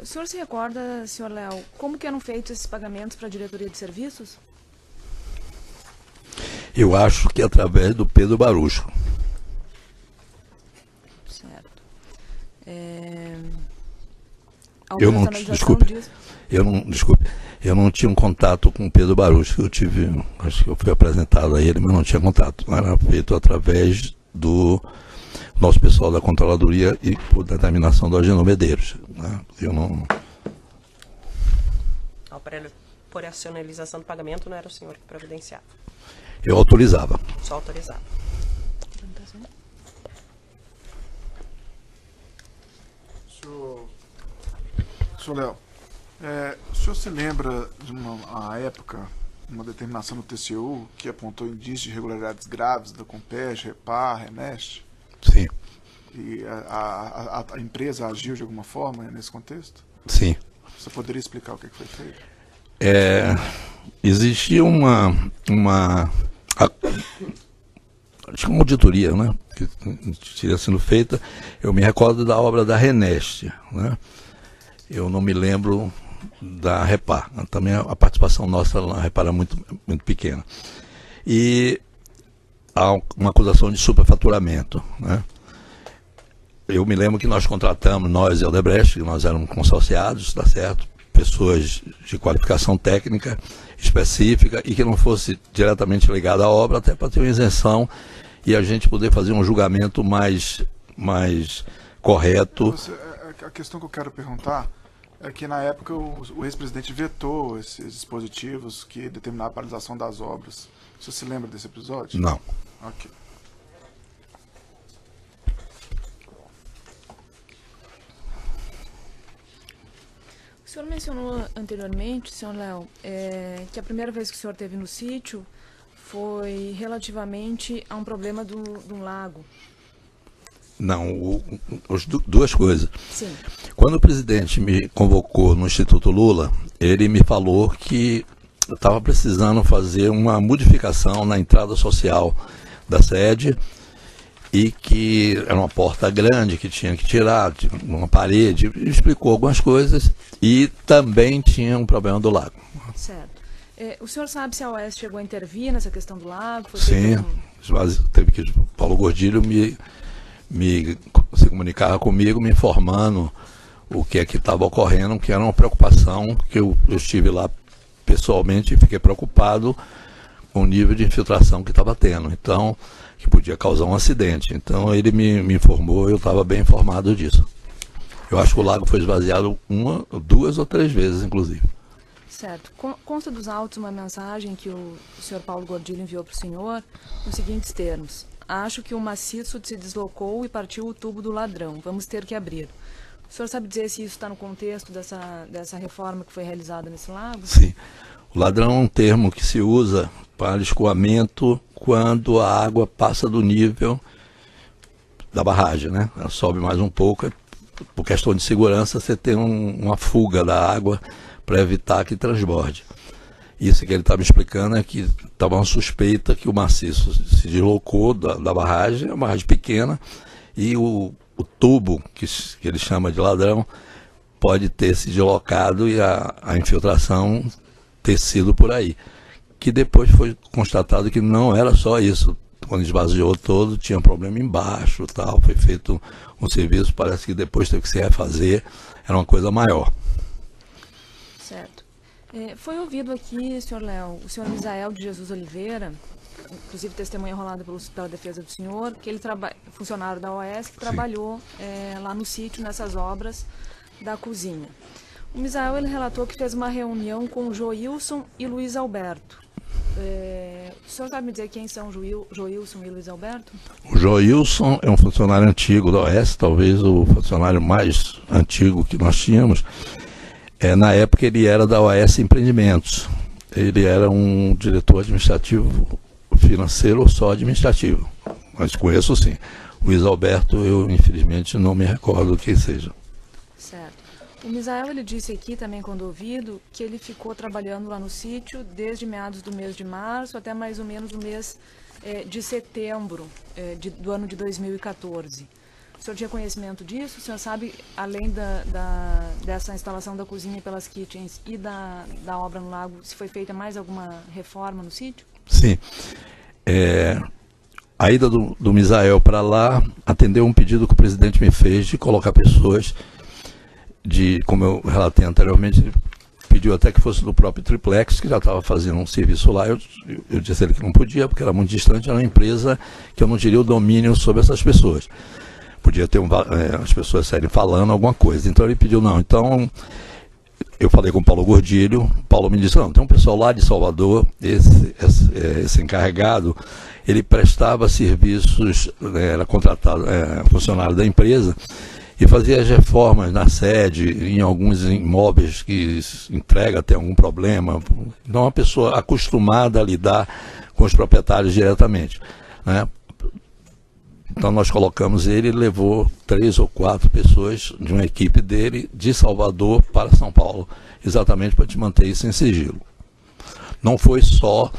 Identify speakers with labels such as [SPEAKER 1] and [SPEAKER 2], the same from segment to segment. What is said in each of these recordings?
[SPEAKER 1] O senhor se recorda, senhor Léo, como que eram feitos esses pagamentos para a diretoria de serviços?
[SPEAKER 2] Eu acho que através do Pedro Barucho.
[SPEAKER 1] Certo.
[SPEAKER 2] Eu não tinha um contato com o Pedro Barucho. Acho que eu fui apresentado a ele, mas não tinha contato. Era feito através do nosso pessoal da Controladoria e por determinação do Agenor Medeiros. Né? Eu não...
[SPEAKER 3] A operacionalização do pagamento não era o senhor que providenciava?
[SPEAKER 2] Eu autorizava.
[SPEAKER 3] Só autorizava.
[SPEAKER 4] Senhor Léo, o senhor se lembra de uma época, uma determinação do TCU que apontou indícios de irregularidades graves da Compeg, Repar, Renest?
[SPEAKER 2] Sim.
[SPEAKER 4] E a empresa agiu de alguma forma nesse contexto?
[SPEAKER 2] Sim.
[SPEAKER 4] Você poderia explicar o que foi feito?
[SPEAKER 2] Existia uma auditoria, né, que tinha sido feita. Eu me recordo da obra da Renest, né? Eu não me lembro da Repar. Também a participação nossa na Repar é muito pequena. E há uma acusação de superfaturamento, né? Eu me lembro que nós contratamos, nós e Odebrecht, nós éramos consorciados, tá certo? Pessoas de qualificação técnica específica e que não fosse diretamente ligada à obra, até para ter uma isenção e a gente poder fazer um julgamento mais correto.
[SPEAKER 4] A questão que eu quero perguntar é que na época o ex-presidente vetou esses dispositivos que determinavam a paralisação das obras. Você se lembra desse episódio?
[SPEAKER 2] Não.
[SPEAKER 4] Ok.
[SPEAKER 1] O senhor mencionou anteriormente, senhor Léo, que a primeira vez que o senhor esteve no sítio foi relativamente a um problema de um lago.
[SPEAKER 2] Não, duas coisas.
[SPEAKER 1] Sim.
[SPEAKER 2] Quando o presidente me convocou no Instituto Lula, ele me falou que estava precisando fazer uma modificação na entrada social da sede e que era uma porta grande que tinha que tirar, uma parede, explicou algumas coisas e também tinha um problema do lago.
[SPEAKER 1] Certo. O senhor sabe se a OAS chegou a intervir nessa questão do lago?
[SPEAKER 2] Sim, teve que Paulo Gordilho se comunicava comigo, me informando o que é que estava ocorrendo, que era uma preocupação, que eu estive lá pessoalmente e fiquei preocupado com o nível de infiltração que estava tendo, então, que podia causar um acidente. Então ele me informou, eu estava bem informado disso. Eu acho que o lago foi esvaziado 1, 2 ou 3 vezes, inclusive.
[SPEAKER 1] Certo. Consta dos autos uma mensagem que o senhor Paulo Gordilho enviou para o senhor, nos seguintes termos: acho que o maciço se deslocou e partiu o tubo do ladrão. Vamos ter que abrir. O senhor sabe dizer se isso está no contexto dessa reforma que foi realizada nesse lago?
[SPEAKER 2] Sim. O ladrão é um termo que se usa para escoamento quando a água passa do nível da barragem, né? Ela sobe mais um pouco. Por questão de segurança, você tem uma fuga da água para evitar que transborde. Isso que ele está me explicando é que estava uma suspeita que o maciço se deslocou da barragem, é uma barragem pequena, e o tubo, que ele chama de ladrão, pode ter se deslocado e a infiltração ter sido por aí. Que depois foi constatado que não era só isso. Quando esvaziou todo, tinha um problema embaixo, tal, foi feito um serviço, parece que depois teve que se refazer, era uma coisa maior.
[SPEAKER 1] Certo. Foi ouvido aqui, senhor Léo, o senhor Misael de Jesus Oliveira, inclusive testemunha enrolada pela defesa do senhor, que ele funcionário da OAS, que trabalhou lá no sítio, nessas obras da cozinha. O Misael, ele relatou que fez uma reunião com o Joilson e Luiz Alberto. O senhor sabe me dizer quem são Joilson e Luiz Alberto?
[SPEAKER 2] O Joilson é um funcionário antigo da OAS, talvez o funcionário mais antigo que nós tínhamos. Na época ele era da OAS Empreendimentos. Ele era um diretor administrativo financeiro ou só administrativo. Mas conheço sim. Luiz Alberto, eu infelizmente não me recordo quem seja.
[SPEAKER 1] Certo. O Misael, ele disse aqui também, quando ouvido, que ele ficou trabalhando lá no sítio desde meados do mês de março até mais ou menos o mês de setembro do ano de 2014. O senhor tinha conhecimento disso? O senhor sabe, além dessa instalação da cozinha pelas kitchens e da obra no lago, se foi feita mais alguma reforma no sítio?
[SPEAKER 2] Sim. A ida do Misael para lá atendeu um pedido que o presidente me fez de colocar pessoas como eu relatei anteriormente, ele pediu até que fosse do próprio Triplex, que já estava fazendo um serviço lá. Eu disse a ele que não podia, porque era muito distante, era uma empresa que eu não teria o domínio sobre essas pessoas. Podia ter as pessoas saírem falando alguma coisa. Então ele pediu, não. Então eu falei com o Paulo Gordilho, o Paulo me disse, não, tem um pessoal lá de Salvador, esse encarregado, ele prestava serviços, era contratado, funcionário da empresa, e fazia as reformas na sede, em alguns imóveis que entrega tem algum problema. Então, uma pessoa acostumada a lidar com os proprietários diretamente, né? Então, nós colocamos ele levou 3 ou 4 pessoas de uma equipe dele de Salvador para São Paulo, exatamente para te manter isso em sigilo. Não foi só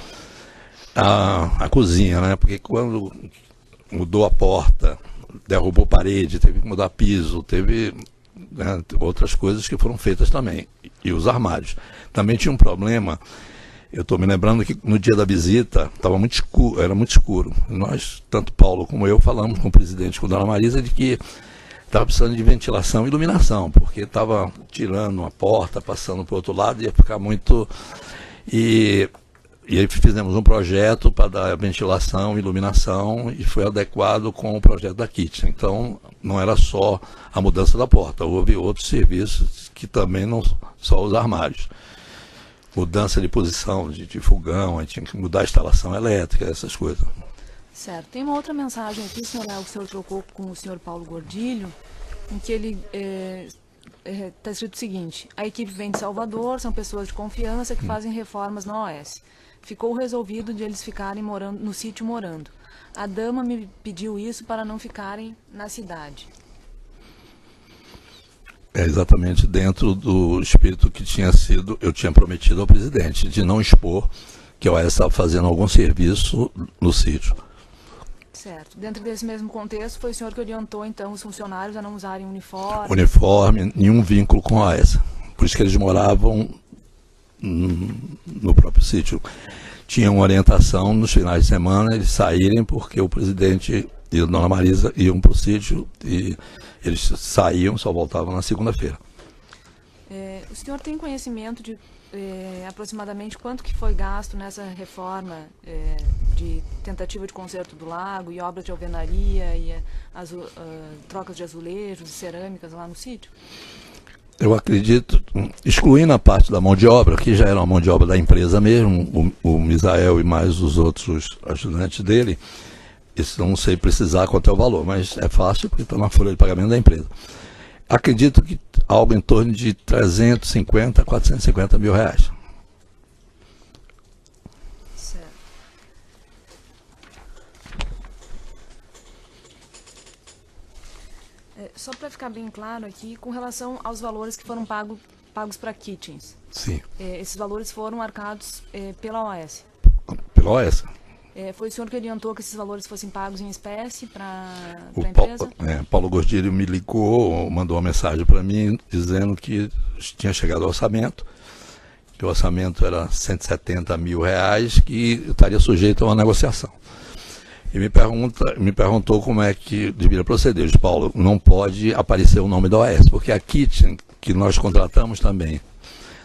[SPEAKER 2] a cozinha, né? Porque quando mudou a porta, derrubou parede, teve que mudar piso, teve, né, outras coisas que foram feitas também. E os armários. Também tinha um problema, eu estou me lembrando que no dia da visita estava muito escuro, era muito escuro. Nós, tanto Paulo como eu, falamos com o presidente, com a dona Marisa, de que estava precisando de ventilação e iluminação, porque estava tirando uma porta, passando para o outro lado, ia ficar muito... E aí fizemos um projeto para dar ventilação, iluminação, e foi adequado com o projeto da kitchen. Então, não era só a mudança da porta, houve outros serviços que também não só os armários. Mudança de posição de fogão, aí tinha que mudar a instalação elétrica, essas coisas.
[SPEAKER 1] Certo. Tem uma outra mensagem aqui, senhor Léo, que o senhor trocou com o senhor Paulo Gordilho, em que ele... está escrito o seguinte: a equipe vem de Salvador, são pessoas de confiança que fazem reformas na OS. Ficou resolvido de eles ficarem morando no sítio morando. A dama me pediu isso para não ficarem na cidade.
[SPEAKER 2] É exatamente dentro do espírito que eu tinha prometido ao presidente, de não expor que a OS estava fazendo algum serviço no sítio.
[SPEAKER 1] Certo. Dentro desse mesmo contexto, foi o senhor que orientou, então, os funcionários a não usarem uniforme?
[SPEAKER 2] Uniforme, nenhum vínculo com a OS. Por isso que eles moravam no próprio sítio. Tinha uma orientação nos finais de semana eles saírem, porque o presidente e a dona Marisa iam para o sítio e eles saíam, só voltavam na segunda-feira.
[SPEAKER 1] O senhor tem conhecimento de aproximadamente quanto que foi gasto nessa reforma de tentativa de conserto do lago e obras de alvenaria e trocas de azulejos e cerâmicas lá no sítio?
[SPEAKER 2] Eu acredito, excluindo a parte da mão de obra, que já era uma mão de obra da empresa mesmo, o Misael e mais os outros ajudantes dele, isso não sei precisar quanto é o valor, mas é fácil porque está na folha de pagamento da empresa. Acredito que algo em torno de 350 a 450 mil reais.
[SPEAKER 1] Certo. Só para ficar bem claro aqui, com relação aos valores que foram pagos para kitchens.
[SPEAKER 2] Sim.
[SPEAKER 1] Esses valores foram marcados pela OS.
[SPEAKER 2] Pela OS.
[SPEAKER 1] Foi o senhor que orientou que esses valores fossem pagos em espécie para a empresa?
[SPEAKER 2] Paulo Gordilho me ligou, mandou uma mensagem para mim dizendo que tinha chegado o orçamento, que o orçamento era 170 mil reais, que estaria sujeito a uma negociação. E me perguntou como é que deveria proceder. Eu disse, Paulo, não pode aparecer o nome da OS, porque a kitchen que nós contratamos também,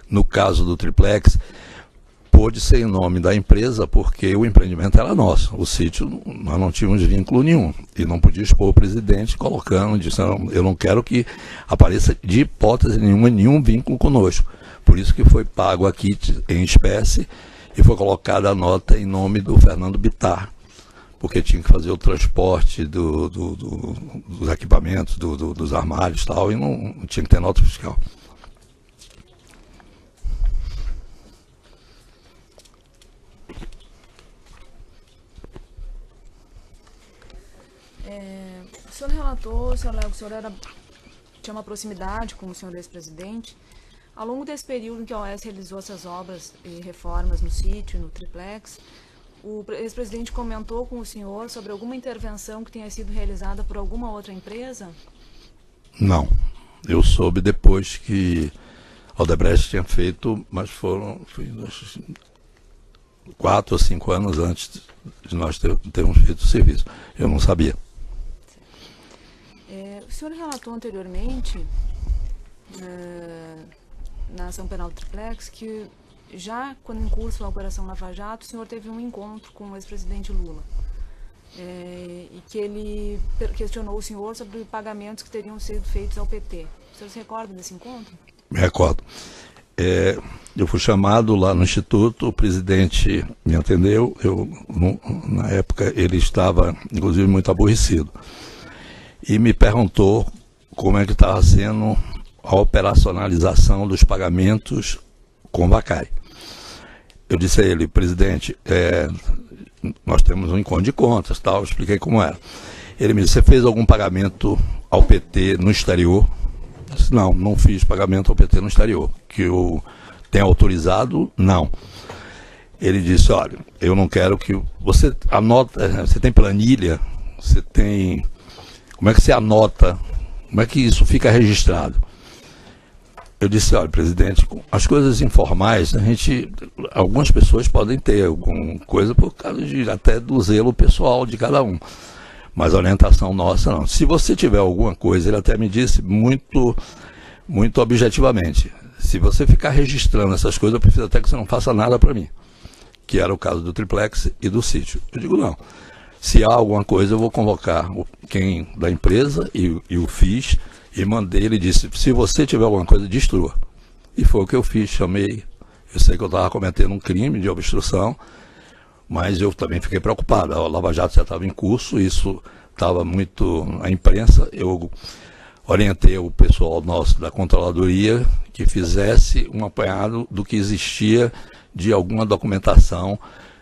[SPEAKER 2] no caso do Triplex, pôde ser em nome da empresa, porque o empreendimento era nosso. O sítio, nós não tínhamos vínculo nenhum. E não podia expor o presidente colocando, disse, eu não quero que apareça de hipótese nenhuma, nenhum vínculo conosco. Por isso que foi pago aqui em espécie e foi colocada a nota em nome do Fernando Bittar, porque tinha que fazer o transporte dos equipamentos, dos armários e tal, e não tinha que ter nota fiscal.
[SPEAKER 1] O senhor relatou, senhor Léo, que o senhor tinha uma proximidade com o senhor ex-presidente. Ao longo desse período em que a OS realizou essas obras e reformas no sítio, no Triplex, O ex-presidente comentou com o senhor sobre alguma intervenção que tenha sido realizada por alguma outra empresa?
[SPEAKER 2] Não. Eu soube depois que a Odebrecht tinha feito, mas foi 4 ou 5 anos antes de nós termos feito o serviço. Eu não sabia.
[SPEAKER 1] O senhor relatou anteriormente, na ação penal do Triplex, que já quando em curso a Operação Lava Jato, o senhor teve um encontro com o ex-presidente Lula. E que ele questionou o senhor sobre pagamentos que teriam sido feitos ao PT. O senhor se recorda desse encontro?
[SPEAKER 2] Me recordo. Eu fui chamado lá no Instituto, o presidente me atendeu, na época ele estava, inclusive, muito aborrecido, e me perguntou como é que estava sendo a operacionalização dos pagamentos com o Vacari. Eu disse a ele, presidente, nós temos um encontro de contas, tal, eu expliquei como era. Ele me disse, você fez algum pagamento ao PT no exterior? Eu disse, não fiz pagamento ao PT no exterior. Que eu tenha autorizado, não. Ele disse, olha, eu não quero que você anota, você tem planilha, você tem... Como é que você anota? Como é que isso fica registrado? Eu disse, olha, presidente, as coisas informais, algumas pessoas podem ter alguma coisa por causa até do zelo pessoal de cada um. Mas a orientação nossa, não. Se você tiver alguma coisa, ele até me disse muito objetivamente, se você ficar registrando essas coisas, eu prefiro até que você não faça nada para mim. Que era o caso do Triplex e do sítio. Eu digo, não. Se há alguma coisa, eu vou convocar quem da empresa, e o fiz, e mandei, ele disse, se você tiver alguma coisa, destrua. E foi o que eu fiz, chamei. Eu sei que eu estava cometendo um crime de obstrução, mas eu também fiquei preocupado. A Lava Jato já estava em curso, isso estava muito na imprensa. Eu orientei o pessoal nosso da controladoria que fizesse um apanhado do que existia de alguma documentação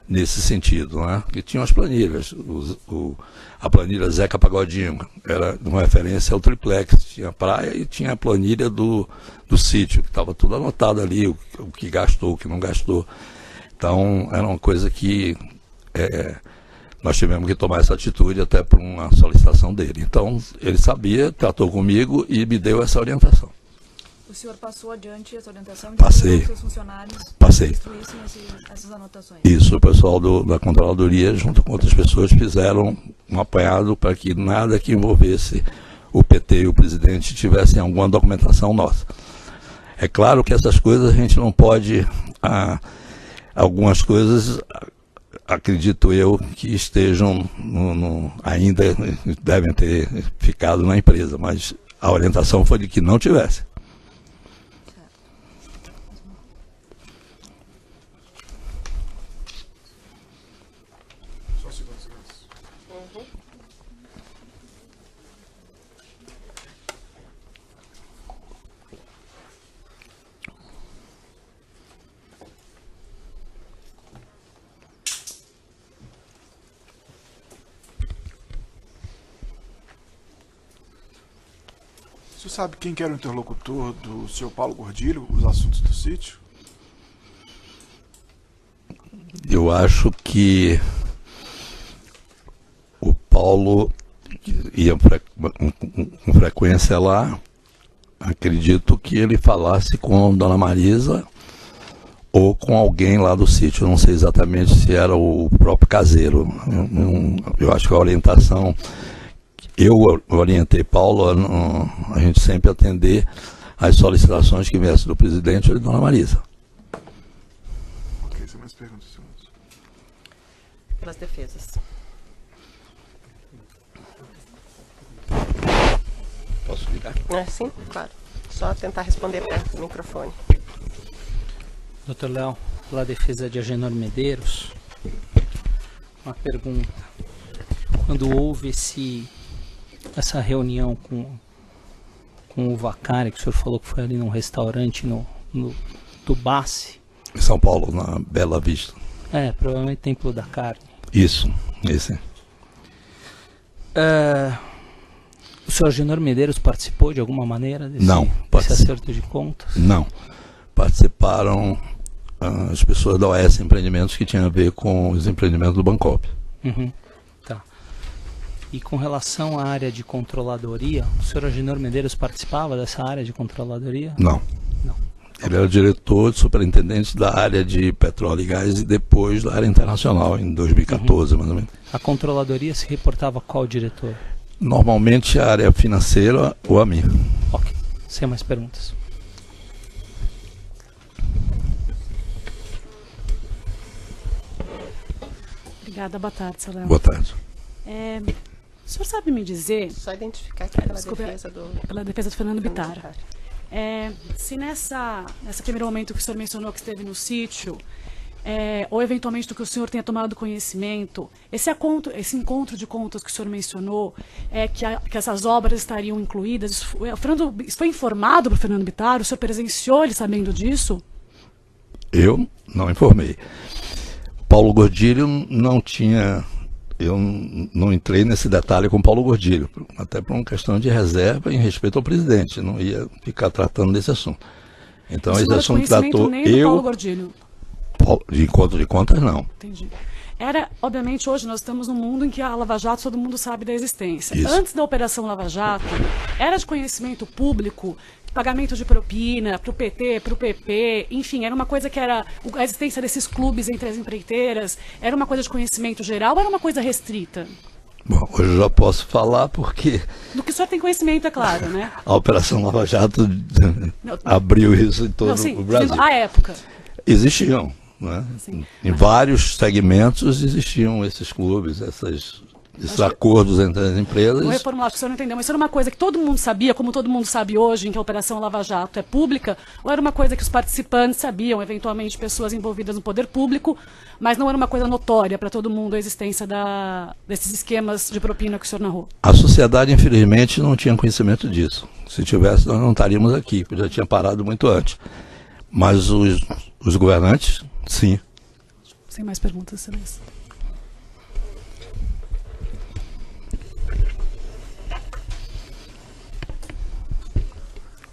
[SPEAKER 2] nesse sentido, né? Que tinha as planilhas, a planilha Zeca Pagodinho, era uma referência ao Triplex, tinha a praia e tinha a planilha do sítio, que estava tudo anotado ali, o que gastou, o que não gastou. Então, era uma coisa que nós tivemos que tomar essa atitude até por uma solicitação dele. Então, ele sabia, tratou comigo e me deu essa orientação.
[SPEAKER 1] O senhor passou adiante essa orientação?
[SPEAKER 2] Passei.
[SPEAKER 1] Seus funcionários
[SPEAKER 2] Passei.
[SPEAKER 1] instruíssem essas anotações?
[SPEAKER 2] Isso, o pessoal da controladoria, junto com outras pessoas, fizeram um apanhado para que nada que envolvesse o PT e o presidente tivessem alguma documentação nossa. É claro que essas coisas a gente não pode... algumas coisas, acredito eu, que estejam ainda devem ter ficado na empresa, mas a orientação foi de que não tivesse.
[SPEAKER 4] Você sabe quem que era o interlocutor do senhor Paulo Gordilho, os assuntos do sítio?
[SPEAKER 2] Eu acho que o Paulo ia com frequência lá. Acredito que ele falasse com Dona Marisa ou com alguém lá do sítio. Não sei exatamente se era o próprio caseiro. Eu acho que a orientação... Eu orientei Paulo a gente sempre atender às solicitações que viessem do presidente ou de Dona Marisa.
[SPEAKER 4] Ok, sem mais perguntas, senhores.
[SPEAKER 3] Pelas defesas.
[SPEAKER 2] Posso ligar?
[SPEAKER 3] Sim, claro. Só tentar responder perto do microfone.
[SPEAKER 5] Dr. Léo, pela defesa de Agenor Medeiros, uma pergunta. Quando houve essa reunião com o Vacari, que o senhor falou que foi ali num restaurante do Bassi.
[SPEAKER 2] Em São Paulo, na Bela Vista.
[SPEAKER 5] Provavelmente Templo da Carne.
[SPEAKER 2] Isso, esse.
[SPEAKER 5] O senhor Agenor Medeiros participou de alguma maneira desse
[SPEAKER 2] Não,
[SPEAKER 5] acerto de contas?
[SPEAKER 2] Não. Participaram as pessoas da OS Empreendimentos, que tinha a ver com os empreendimentos do Bancopp.
[SPEAKER 5] Uhum. Tá. E com relação à área de controladoria, o senhor Agenor Medeiros participava dessa área de controladoria?
[SPEAKER 2] Não.
[SPEAKER 5] Não.
[SPEAKER 2] Ele era diretor, superintendente da área de petróleo e gás e depois da área internacional, em 2014, mais ou menos.
[SPEAKER 5] A controladoria se reportava a qual diretor?
[SPEAKER 2] Normalmente a área financeira ou a mim.
[SPEAKER 5] Ok. Sem mais perguntas.
[SPEAKER 6] Obrigada, boa tarde, seu Léo.
[SPEAKER 2] Boa tarde.
[SPEAKER 6] O senhor sabe me dizer,
[SPEAKER 3] Só identificar aqui pela
[SPEAKER 6] Desculpa,
[SPEAKER 3] defesa do...
[SPEAKER 6] pela defesa do Fernando Bittar,
[SPEAKER 3] Bittar.
[SPEAKER 6] se nesse primeiro momento que o senhor mencionou que esteve no sítio, ou eventualmente do que o senhor tenha tomado conhecimento, esse encontro de contas que o senhor mencionou, que essas obras estariam incluídas, isso foi informado para o Fernando Bittar? O senhor presenciou ele sabendo disso?
[SPEAKER 2] Eu não informei. Paulo Gordilho não tinha... Eu não entrei nesse detalhe com Paulo Gordilho, até por uma questão de reserva em respeito ao presidente. Não ia ficar tratando desse assunto. Então, esse assunto tratou
[SPEAKER 6] nem do Paulo Gordilho.
[SPEAKER 2] De encontro de contas, não.
[SPEAKER 6] Entendi. Obviamente, hoje nós estamos num mundo em que a Lava Jato todo mundo sabe da existência.
[SPEAKER 2] Isso.
[SPEAKER 6] Antes da Operação Lava Jato, era de conhecimento público, pagamento de propina para o PT, para o PP, enfim, era uma coisa que era a existência desses clubes entre as empreiteiras, era uma coisa de conhecimento geral ou era uma coisa restrita?
[SPEAKER 2] Bom, hoje eu já posso falar porque
[SPEAKER 6] Do que o senhor tem conhecimento, é claro, né?
[SPEAKER 2] a Operação Lava Jato abriu isso em todo o Brasil.
[SPEAKER 6] À época.
[SPEAKER 2] Existiam, né?
[SPEAKER 6] Sim.
[SPEAKER 2] Em vários segmentos existiam esses clubes, esses acordos entre as empresas.
[SPEAKER 6] Vou reformular, acho que o senhor não entendeu, mas isso era uma coisa que todo mundo sabia, como todo mundo sabe hoje, em que a Operação Lava Jato é pública, ou era uma coisa que os participantes sabiam, eventualmente pessoas envolvidas no poder público, mas não era uma coisa notória para todo mundo a existência desses esquemas de propina que o senhor narrou?
[SPEAKER 2] A sociedade, infelizmente, não tinha conhecimento disso. Se tivesse, nós não estaríamos aqui, porque já tinha parado muito antes. Mas os governantes, sim.
[SPEAKER 6] Sem mais perguntas, excelência.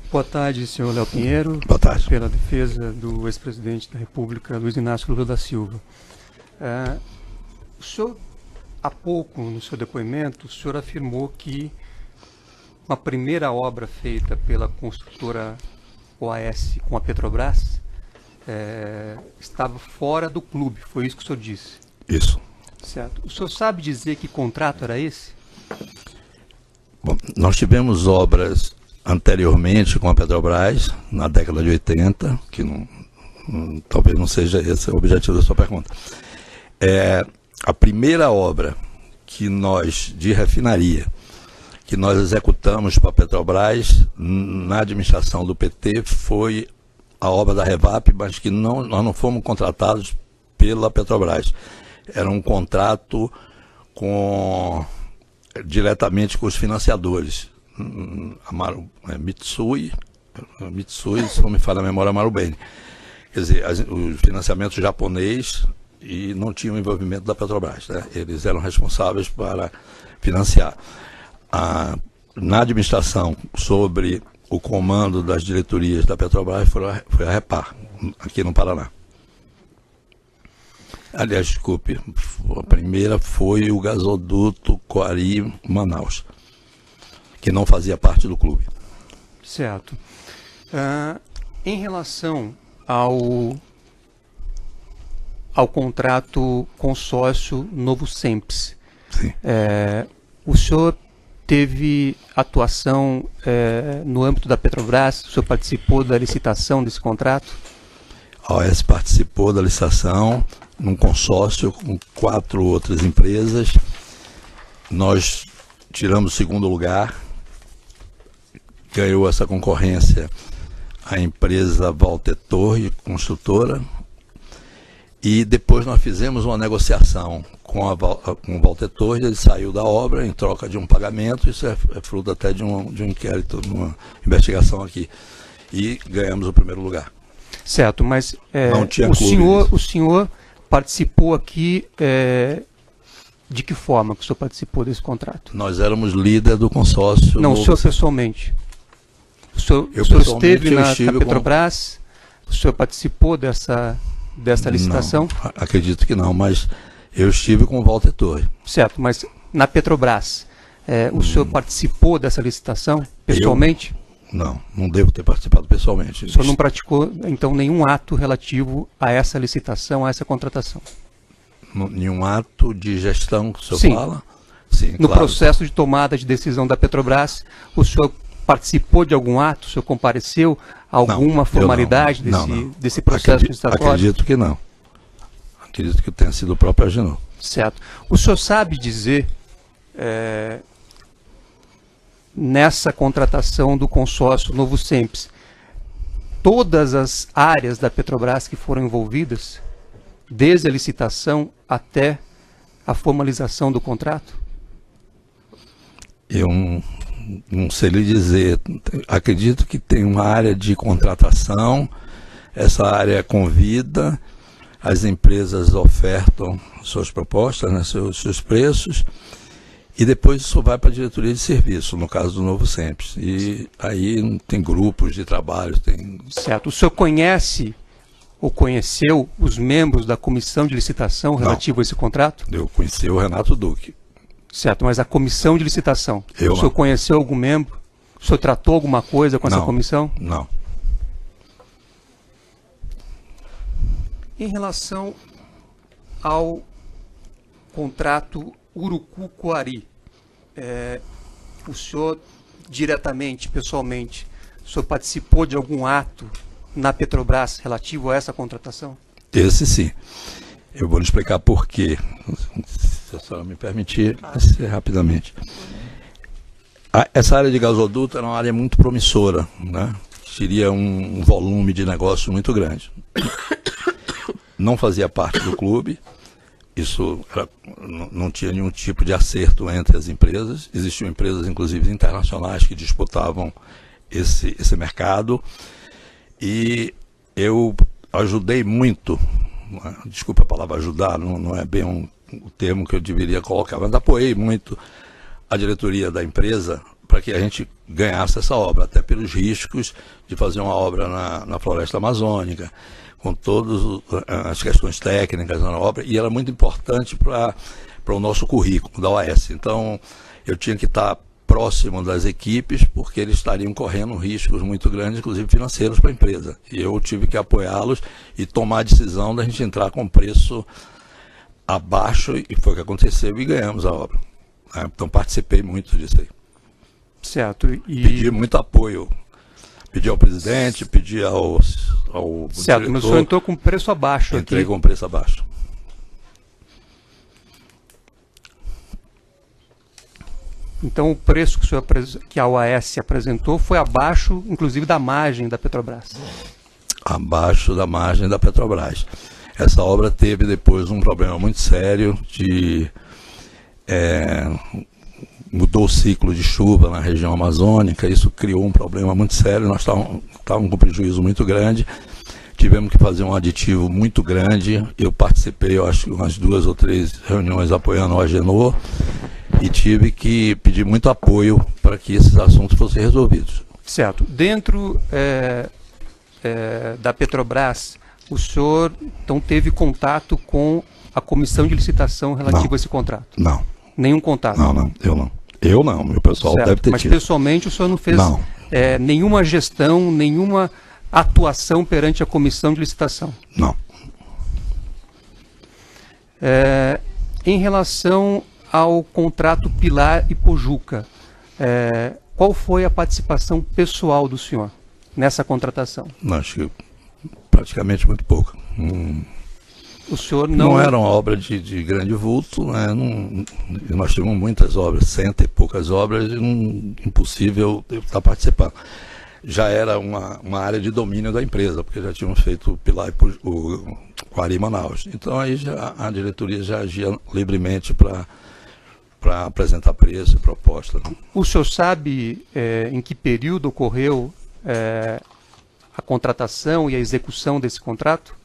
[SPEAKER 7] Boa tarde, senhor Léo Pinheiro.
[SPEAKER 2] Boa tarde.
[SPEAKER 7] Pela defesa do ex-presidente da República, Luiz Inácio Lula da Silva. O senhor, há pouco, no seu depoimento, o senhor afirmou que uma primeira obra feita pela construtora OAS com a Petrobras estava fora do clube. Foi isso que o senhor disse?
[SPEAKER 2] Isso.
[SPEAKER 7] Certo. O senhor sabe dizer que contrato era esse?
[SPEAKER 2] Bom, nós tivemos obras anteriormente com a Petrobras, na década de 80, que talvez não seja esse o objetivo da sua pergunta. A primeira obra de refinaria que nós executamos para a Petrobras na administração do PT foi a obra da Revap, mas que nós não fomos contratados pela Petrobras. Era um contrato diretamente com os financiadores. Mitsui, se não me falha a memória, Marubeni. Quer dizer, os financiamentos japonês e não tinham envolvimento da Petrobras, né? Eles eram responsáveis para financiar. Na administração, sobre o comando das diretorias da Petrobras, foi a Repar, aqui no Paraná. Aliás, desculpe, a primeira foi o gasoduto Coari-Manaus, que não fazia parte do clube.
[SPEAKER 7] Certo. Em relação ao contrato consórcio Novo Semps,
[SPEAKER 2] Sim.
[SPEAKER 7] O senhor teve atuação no âmbito da Petrobras? O senhor participou da licitação desse contrato?
[SPEAKER 2] A OAS participou da licitação num consórcio com 4 outras empresas. Nós tiramos o segundo lugar. Ganhou essa concorrência a empresa Walter Torre, construtora, e depois nós fizemos uma negociação com o Walter Torre. Ele saiu da obra em troca de um pagamento. Isso é fruto até de um inquérito, uma investigação aqui, e ganhamos o primeiro lugar.
[SPEAKER 7] Certo, mas
[SPEAKER 2] Não tinha
[SPEAKER 7] o senhor participou aqui, de que forma que o senhor participou desse contrato?
[SPEAKER 2] Nós éramos líder do consórcio.
[SPEAKER 7] Não, o senhor pessoalmente. O senhor esteve na Petrobras, o senhor participou dessa licitação?
[SPEAKER 2] Não, acredito que não, mas eu estive com o Walter Torre.
[SPEAKER 7] Certo, mas na Petrobras, o senhor participou dessa licitação pessoalmente?
[SPEAKER 2] Não devo ter participado pessoalmente.
[SPEAKER 7] O senhor não praticou, então, nenhum ato relativo a essa licitação, a essa contratação?
[SPEAKER 2] Nenhum ato de gestão que o senhor
[SPEAKER 7] Sim.
[SPEAKER 2] fala? Sim,
[SPEAKER 7] No
[SPEAKER 2] claro.
[SPEAKER 7] processo de tomada de decisão da Petrobras, o senhor participou de algum ato? O senhor compareceu a alguma formalidade desse processo licitatório?
[SPEAKER 2] Acredito que não. Acredito que tenha sido o próprio Agenor.
[SPEAKER 7] Certo. O senhor sabe dizer, nessa contratação do consórcio Novo Sempre, todas as áreas da Petrobras que foram envolvidas, desde a licitação até a formalização do contrato?
[SPEAKER 2] Eu não sei lhe dizer. Acredito que tem uma área de contratação, essa área convida, as empresas ofertam suas propostas, né, seus preços, e depois isso vai para a diretoria de serviço, no caso do Novo Sempre. E aí tem grupos de trabalho.
[SPEAKER 7] Certo. O senhor conhece ou conheceu os membros da comissão de licitação relativa a esse contrato?
[SPEAKER 2] Eu conheci o Renato Duque.
[SPEAKER 7] Certo, mas a comissão de licitação, o senhor
[SPEAKER 2] não.
[SPEAKER 7] conheceu algum membro? O senhor tratou alguma coisa com essa comissão?
[SPEAKER 2] Não.
[SPEAKER 7] Em relação ao contrato Urucu-Coari, o senhor diretamente, pessoalmente, o senhor participou de algum ato na Petrobras relativo a essa contratação?
[SPEAKER 2] Esse sim. Eu vou lhe explicar por quê. Se a senhora me permitir, rapidamente. Essa área de gasoduto era uma área muito promissora, né? Teria um volume de negócio muito grande. Não fazia parte do clube, isso não tinha nenhum tipo de acerto entre as empresas. Existiam empresas, inclusive, internacionais que disputavam esse mercado. E eu ajudei muito, desculpa a palavra ajudar, não é bem o termo que eu deveria colocar, mas apoiei muito a diretoria da empresa para que a gente ganhasse essa obra, até pelos riscos de fazer uma obra na floresta amazônica, com todas as questões técnicas na obra, e era muito importante para o nosso currículo da OAS. Então, eu tinha que estar próximo das equipes, porque eles estariam correndo riscos muito grandes, inclusive financeiros, para a empresa. E eu tive que apoiá-los e tomar a decisão da gente entrar com preço abaixo, e foi o que aconteceu, e ganhamos a obra. Então, participei muito disso aí.
[SPEAKER 7] Certo. E
[SPEAKER 2] pedi muito apoio. Pedi ao presidente, pedi ao
[SPEAKER 7] certo,
[SPEAKER 2] diretor.
[SPEAKER 7] mas o senhor entrou com preço abaixo.
[SPEAKER 2] Entrei
[SPEAKER 7] aqui.
[SPEAKER 2] com preço abaixo.
[SPEAKER 7] Então o preço que a OAS apresentou foi abaixo, inclusive, da margem da Petrobras.
[SPEAKER 2] Abaixo da margem da Petrobras. Essa obra teve depois um problema muito sério mudou o ciclo de chuva na região amazônica, isso criou um problema muito sério, nós estávamos com prejuízo muito grande, tivemos que fazer um aditivo muito grande, eu participei, eu acho, umas 2 ou 3 reuniões apoiando o Agenor, e tive que pedir muito apoio para que esses assuntos fossem resolvidos.
[SPEAKER 7] Certo. Dentro da Petrobras, o senhor então teve contato com a comissão de licitação relativa a esse contrato?
[SPEAKER 2] Não.
[SPEAKER 7] Nenhum contato?
[SPEAKER 2] Não, eu não, meu pessoal
[SPEAKER 7] certo.
[SPEAKER 2] Deve ter
[SPEAKER 7] Mas
[SPEAKER 2] tido.
[SPEAKER 7] pessoalmente o senhor não fez nenhuma gestão, nenhuma atuação perante a comissão de licitação?
[SPEAKER 2] Não.
[SPEAKER 7] Em relação ao contrato Pilar e Pojuca, qual foi a participação pessoal do senhor nessa contratação?
[SPEAKER 2] Não, acho que praticamente muito pouco.
[SPEAKER 7] O senhor não
[SPEAKER 2] era uma obra de grande vulto, né? Nós tivemos muitas obras, 100 e poucas obras, e impossível eu estar participando. Já era uma área de domínio da empresa, porque já tínhamos feito o Pilar e o Coari Manaus. Então aí a diretoria já agia livremente para apresentar preço e proposta.
[SPEAKER 7] O senhor sabe em que período ocorreu a contratação e a execução desse contrato?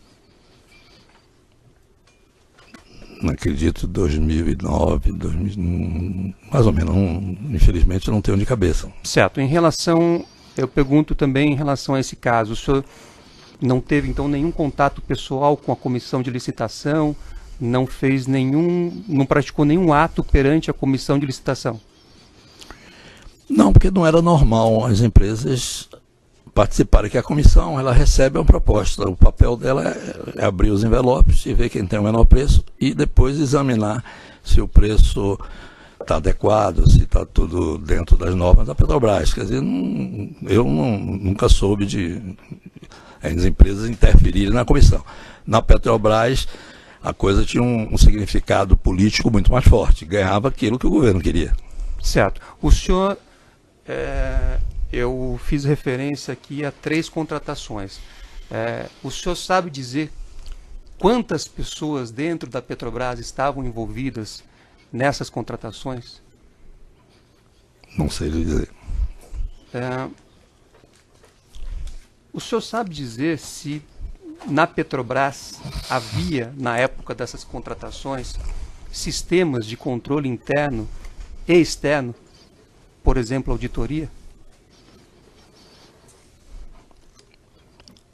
[SPEAKER 2] Não acredito, 2009, mais ou menos, infelizmente não tenho de cabeça.
[SPEAKER 7] Certo. Eu pergunto também em relação a esse caso, o senhor Não teve, então, nenhum contato pessoal com a comissão de licitação, não praticou nenhum ato perante a comissão de licitação?
[SPEAKER 2] Não, porque não era normal as empresas participarem, que a comissão ela recebe uma proposta. O papel dela é abrir os envelopes e ver quem tem o menor preço e depois examinar se o preço está adequado, se está tudo dentro das normas da Petrobras. Quer dizer, eu nunca soube de as empresas interferirem na comissão. Na Petrobras, a coisa tinha um significado político muito mais forte. Ganhava aquilo que o governo queria.
[SPEAKER 7] Certo. O senhor, eu fiz referência aqui a 3 contratações. O senhor sabe dizer quantas pessoas dentro da Petrobras estavam envolvidas nessas contratações?
[SPEAKER 2] Não sei lhe dizer.
[SPEAKER 7] O senhor sabe dizer se na Petrobras havia, na época dessas contratações, sistemas de controle interno e externo, por exemplo, auditoria?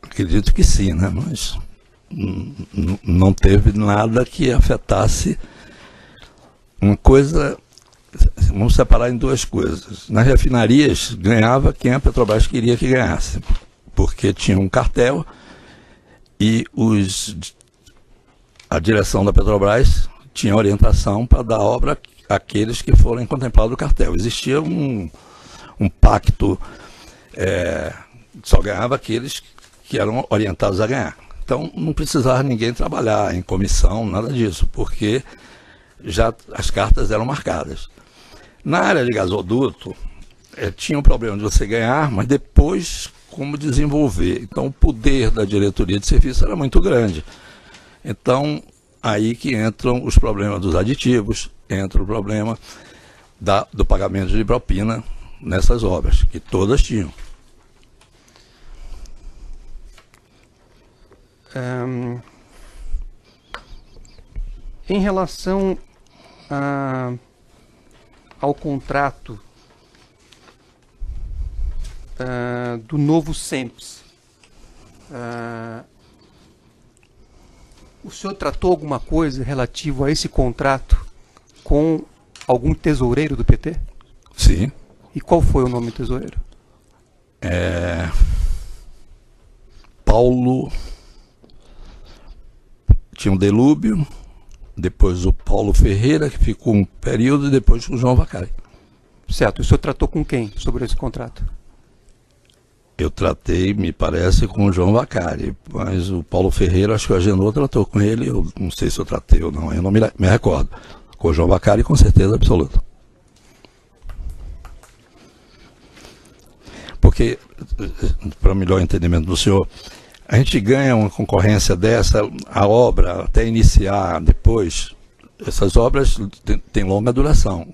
[SPEAKER 2] Acredito que sim, né? Mas não teve nada que afetasse uma coisa. Vamos separar em 2 coisas. Nas refinarias, ganhava quem a Petrobras queria que ganhasse, porque tinha um cartel e a direção da Petrobras tinha orientação para dar obra àqueles que forem contemplados do cartel. Existia um pacto, só ganhava aqueles que eram orientados a ganhar. Então não precisava ninguém trabalhar em comissão, nada disso, porque já as cartas eram marcadas. Na área de gasoduto, tinha um problema de você ganhar, mas depois como desenvolver. Então o poder da diretoria de serviço era muito grande. Então aí que entram os problemas dos aditivos, entra o problema do pagamento de propina nessas obras, que todas tinham.
[SPEAKER 7] Em relação ao contrato do novo SEMPS, o senhor tratou alguma coisa relativa a esse contrato com algum tesoureiro do PT?
[SPEAKER 2] Sim.
[SPEAKER 7] E qual foi o nome do tesoureiro?
[SPEAKER 2] Paulo. Tinha o Delúbio, depois o Paulo Ferreira, que ficou um período, e depois o João Vacari.
[SPEAKER 7] Certo. O senhor tratou com quem sobre esse contrato?
[SPEAKER 2] Eu tratei, me parece, com o João Vacari, mas o Paulo Ferreira, acho que o Agenor tratou com ele, eu não sei se eu tratei ou não, eu não me recordo. Com o João Vacari, com certeza absoluta. Porque, para melhor entendimento do senhor, a gente ganha uma concorrência dessa, a obra, até iniciar depois, essas obras têm longa duração.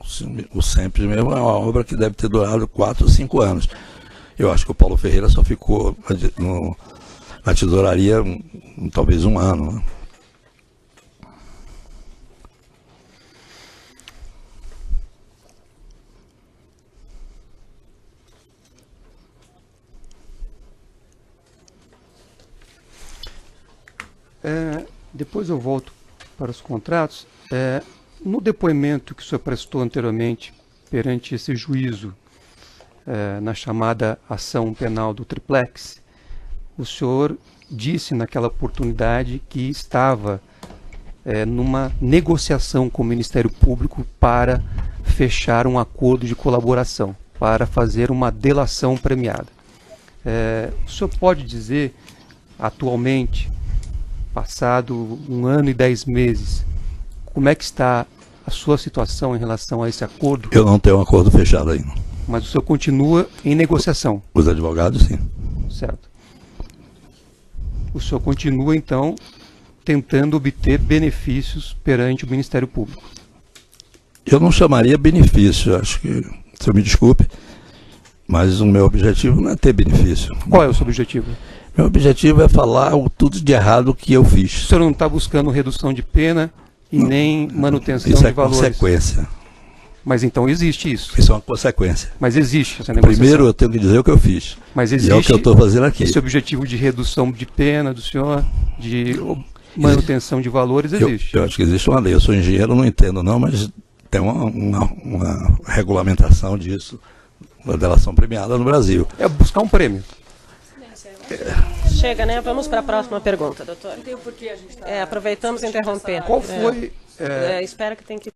[SPEAKER 2] O SEMPS mesmo é uma obra que deve ter durado 4 ou 5 anos. Eu acho que o Paulo Ferreira só ficou na tesouraria talvez 1 ano. Né?
[SPEAKER 7] Depois eu volto para os contratos. No depoimento que o senhor prestou anteriormente perante esse juízo, na chamada ação penal do Triplex, o senhor disse naquela oportunidade que estava numa negociação com o Ministério Público para fechar um acordo de colaboração, para fazer uma delação premiada. O senhor pode dizer, atualmente, passado 1 ano e 10 meses, como é que está a sua situação em relação a esse acordo?
[SPEAKER 2] Eu não tenho um acordo fechado ainda.
[SPEAKER 7] Mas o senhor continua em negociação?
[SPEAKER 2] Os advogados, sim.
[SPEAKER 7] Certo. O senhor continua, então, tentando obter benefícios perante o Ministério Público?
[SPEAKER 2] Eu não chamaria benefício, acho que, o senhor me desculpe, mas o meu objetivo não é ter benefício.
[SPEAKER 7] Qual é o seu objetivo?
[SPEAKER 2] Meu objetivo é falar tudo de errado que eu fiz.
[SPEAKER 7] O senhor não está buscando redução de pena e nem manutenção
[SPEAKER 2] Isso
[SPEAKER 7] de valores?
[SPEAKER 2] Isso é consequência.
[SPEAKER 7] Mas então existe isso.
[SPEAKER 2] Isso é uma consequência.
[SPEAKER 7] Mas existe essa negociação.
[SPEAKER 2] Primeiro eu tenho que dizer o que eu fiz.
[SPEAKER 7] Mas
[SPEAKER 2] E
[SPEAKER 7] existe
[SPEAKER 2] é o que eu estou fazendo aqui.
[SPEAKER 7] esse objetivo de redução de pena do senhor, de manutenção de valores, existe.
[SPEAKER 2] Eu acho que existe uma lei. Eu sou engenheiro, não entendo não, mas tem uma regulamentação disso, uma delação premiada no Brasil.
[SPEAKER 7] É buscar um prêmio.
[SPEAKER 3] Chega, né? Vamos para a próxima pergunta, doutor. Aproveitamos e interromper.
[SPEAKER 7] Qual foi...
[SPEAKER 3] Espera que tem que